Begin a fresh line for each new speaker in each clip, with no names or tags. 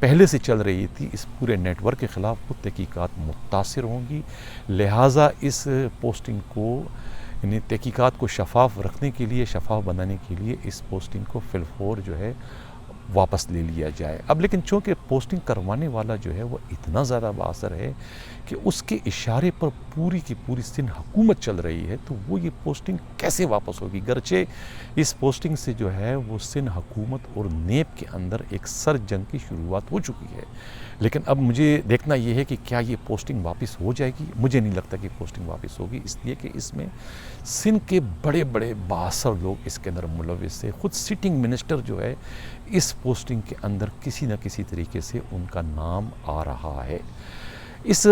پہلے سے چل رہی تھی اس پورے نیٹ ورک کے خلاف وہ تحقیقات متاثر ہوں گی، لہٰذا اس پوسٹنگ کو یعنی تحقیقات کو شفاف رکھنے کے لیے، شفاف بنانے کے لیے اس پوسٹنگ کو فی الفور جو ہے واپس لے لیا جائے۔ اب لیکن چونکہ پوسٹنگ کروانے والا جو ہے وہ اتنا زیادہ بااثر ہے کہ اس کے اشارے پر پوری کی پوری سندھ حکومت چل رہی ہے، تو وہ یہ پوسٹنگ کیسے واپس ہوگی؟ گرچہ اس پوسٹنگ سے جو ہے وہ سندھ حکومت اور نیب کے اندر ایک سر جنگ کی شروعات ہو چکی ہے، لیکن اب مجھے دیکھنا یہ ہے کہ کیا یہ پوسٹنگ واپس ہو جائے گی؟ مجھے نہیں لگتا کہ پوسٹنگ واپس ہوگی، اس لیے کہ اس میں سندھ کے بڑے بڑے بااثر لوگ اس کے اندر ملوث ہیں۔ خود سٹنگ منسٹر جو ہے اس پوسٹنگ کے اندر کسی نہ کسی طریقے سے ان کا نام آ رہا ہے۔ اس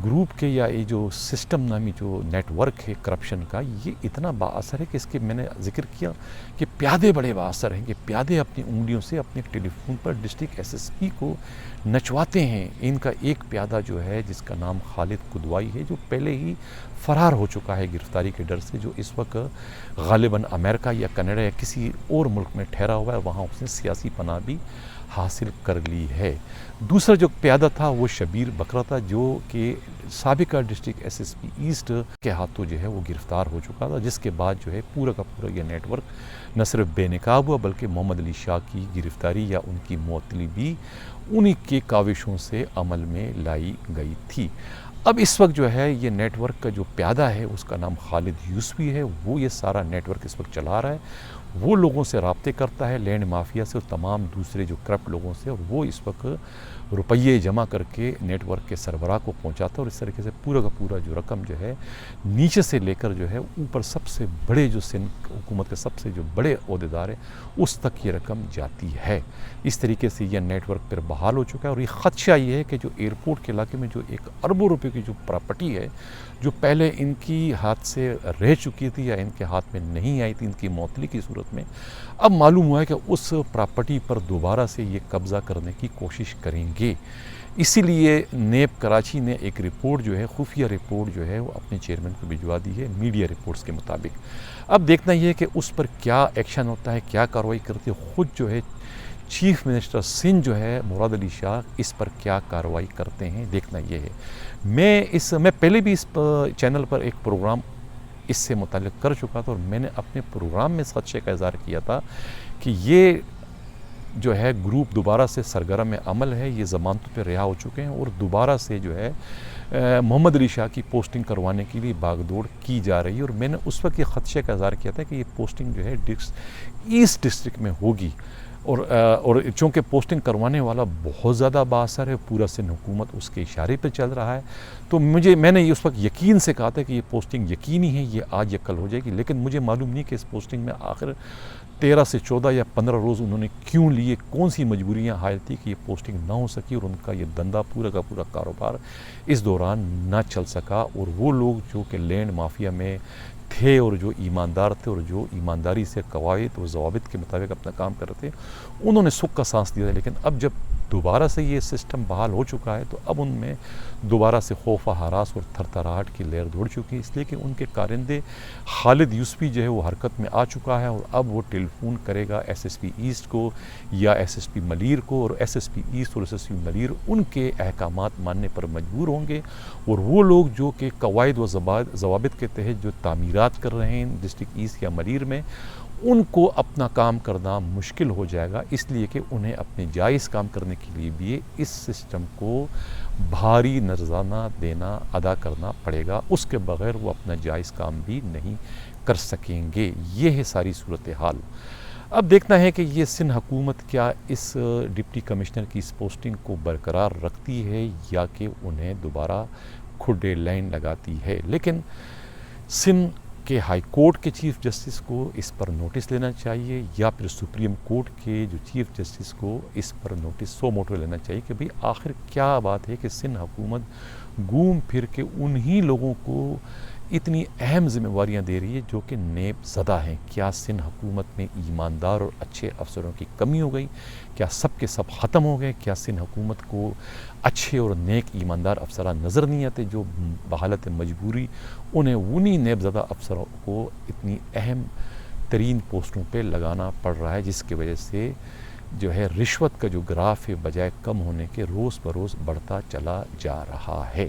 گروپ کے یا یہ جو سسٹم نامی جو نیٹ ورک ہے کرپشن کا، یہ اتنا بااثر ہے کہ اس کے میں نے ذکر کیا کہ پیادے بڑے بااثر ہیں، کہ پیادے اپنی انگلیوں سے اپنے ٹیلی فون پر ڈسٹرکٹ ایس ایس پی کو نچواتے ہیں۔ ان کا ایک پیادہ جو ہے جس کا نام خالد قدوائی ہے، جو پہلے ہی فرار ہو چکا ہے گرفتاری کے ڈر سے، جو اس وقت غالباً امریکہ یا کینیڈا یا کسی اور ملک میں ٹھہرا ہوا ہے، وہاں اس نے سیاسی پناہ بھی حاصل کر لی ہے۔ دوسرا جو پیادہ تھا وہ شبیر بکرا تھا، جو کہ سابقہ district S S P east کے ہاتھوں جو ہے وہ گرفتار ہو چکا تھا، جس کے بعد جو ہے پورا کا پورا یہ نیٹ ورک نہ صرف بے نقاب ہوا بلکہ محمد علی شاہ کی گرفتاری یا ان کی معطلی بھی انہی کے کاوشوں سے عمل میں لائی گئی تھی۔ اب اس وقت جو ہے یہ نیٹ ورک کا جو پیادہ ہے اس کا نام خالد یوسفی ہے، وہ یہ سارا نیٹ ورک اس وقت چلا رہا ہے۔ وہ لوگوں سے رابطے کرتا ہے، لینڈ مافیا سے اور تمام دوسرے جو کرپٹ لوگوں سے، اور وہ اس وقت روپیے جمع کر کے نیٹ ورک کے سربراہ کو پہنچاتا ہے، اور اس طریقے سے پورا کا پورا جو رقم جو ہے نیچے سے لے کر جو ہے اوپر سب سے بڑے جو سندھ حکومت کے سب سے جو بڑے عہدیدار ہیں اس تک یہ رقم جاتی ہے۔ اس طریقے سے یہ نیٹ ورک پھر بحال ہو چکا ہے، اور یہ خدشہ یہ ہے کہ جو ایئرپورٹ کے علاقے میں جو ایک اربوں روپے کی جو پراپرٹی ہے، جو پہلے ان کی ہاتھ سے رہ چکی تھی یا ان کے ہاتھ میں نہیں آئی تھی ان کی معطلی کی صورت میں، اب معلوم ہوا ہے کہ اس پراپرٹی پر دوبارہ سے یہ قبضہ کرنے کی کوشش کریں گے۔ اسی لیے نیب کراچی نے ایک رپورٹ جو ہے، خفیہ رپورٹ جو ہے وہ اپنے چیئرمین کو بھجوا دی ہے میڈیا رپورٹس کے مطابق۔ اب دیکھنا یہ ہے کہ اس پر کیا ایکشن ہوتا ہے، کیا کارروائی کرتے خود جو ہے چیف منسٹر سندھ جو ہے مراد علی شاہ اس پر کیا کارروائی کرتے ہیں، دیکھنا یہ ہے۔ میں پہلے بھی اس چینل پر ایک پروگرام اس سے متعلق کر چکا تھا، اور میں نے اپنے پروگرام میں اس خدشے کا اظہار کیا تھا کہ یہ جو ہے گروپ دوبارہ سے سرگرم عمل ہے، یہ ضمانتوں پہ رہا ہو چکے ہیں، اور دوبارہ سے جو ہے محمد علی شاہ کی پوسٹنگ کروانے کے لیے باغ دوڑ کی جا رہی ہے، اور میں نے اس وقت یہ خدشے کا اظہار کیا تھا کہ یہ پوسٹنگ جو ہے ایسٹ ڈسٹرکٹ میں ہوگی، اور چونکہ پوسٹنگ کروانے والا بہت زیادہ بااثر ہے، پورا سندھ حکومت اس کے اشارے پہ چل رہا ہے، تو میں نے اس وقت یقین سے کہا تھا کہ یہ پوسٹنگ یقینی ہے، یہ آج یا کل ہو جائے گی، لیکن مجھے معلوم نہیں کہ اس پوسٹنگ میں آخر 13 سے 14 یا 15 روز انہوں نے کیوں لیے، کون سی مجبوریاں حائل تھی کہ یہ پوسٹنگ نہ ہو سکی، اور ان کا یہ دندہ پورا کا پورا کاروبار اس دوران نہ چل سکا، اور وہ لوگ جو کہ لینڈ مافیا میں تھے اور جو ایماندار تھے اور جو ایمانداری سے قواعد اور ضوابط کے مطابق اپنا کام کر رہے تھے، انہوں نے سکھ کا سانس لیا، لیکن اب جب دوبارہ سے یہ سسٹم بحال ہو چکا ہے تو اب ان میں دوبارہ سے خوف و ہراس اور تھر تھراہٹ کی لہر دوڑ چکی ہے، اس لیے کہ ان کے کارندے خالد یوسفی جو ہے وہ حرکت میں آ چکا ہے، اور اب وہ ٹیلی فون کرے گا ایس ایس پی ایسٹ کو یا ایس ایس پی ملیر کو، اور ایس ایس پی ایسٹ اور ایس ایس پی ملیر ان کے احکامات ماننے پر مجبور ہوں گے، اور وہ لوگ جو کہ قواعد و ضوابط کے تحت جو تعمیرات کر رہے ہیں ڈسٹرکٹ ایسٹ یا ملیر میں، ان کو اپنا کام کرنا مشکل ہو جائے گا، اس لیے کہ انہیں اپنے جائز کام کرنے کے لیے بھی اس سسٹم کو بھاری نذرانہ دینا ادا کرنا پڑے گا، اس کے بغیر وہ اپنا جائز کام بھی نہیں کر سکیں گے۔ یہ ہے ساری صورتحال۔ اب دیکھنا ہے کہ یہ سندھ حکومت کیا اس ڈپٹی کمشنر کی اس پوسٹنگ کو برقرار رکھتی ہے یا کہ انہیں دوبارہ کھڈے لائن لگاتی ہے، لیکن سندھ کہ ہائی کورٹ کے چیف جسٹس کو اس پر نوٹس لینا چاہیے، یا پھر سپریم کورٹ کے جو چیف جسٹس کو اس پر نوٹس سو موٹو لینا چاہیے کہ بھئی آخر کیا بات ہے کہ سندھ حکومت گھوم پھر کے انہی لوگوں کو اتنی اہم ذمہ داریاں دے رہی ہے جو کہ نیب زدہ ہیں۔ کیا سندھ حکومت میں ایماندار اور اچھے افسروں کی کمی ہو گئی؟ کیا سب کے سب ختم ہو گئے؟ کیا سندھ حکومت کو اچھے اور نیک ایماندار افسران نظر نہیں آتے جو بحالت مجبوری انہیں نیب زدہ افسروں کو اتنی اہم ترین پوسٹوں پہ لگانا پڑ رہا ہے، جس کی وجہ سے جو ہے رشوت کا جو گراف ہے بجائے کم ہونے کے روز بروز بڑھتا چلا جا رہا ہے۔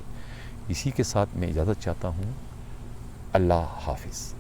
اسی کے ساتھ میں اجازت چاہتا ہوں۔ اللہ حافظ۔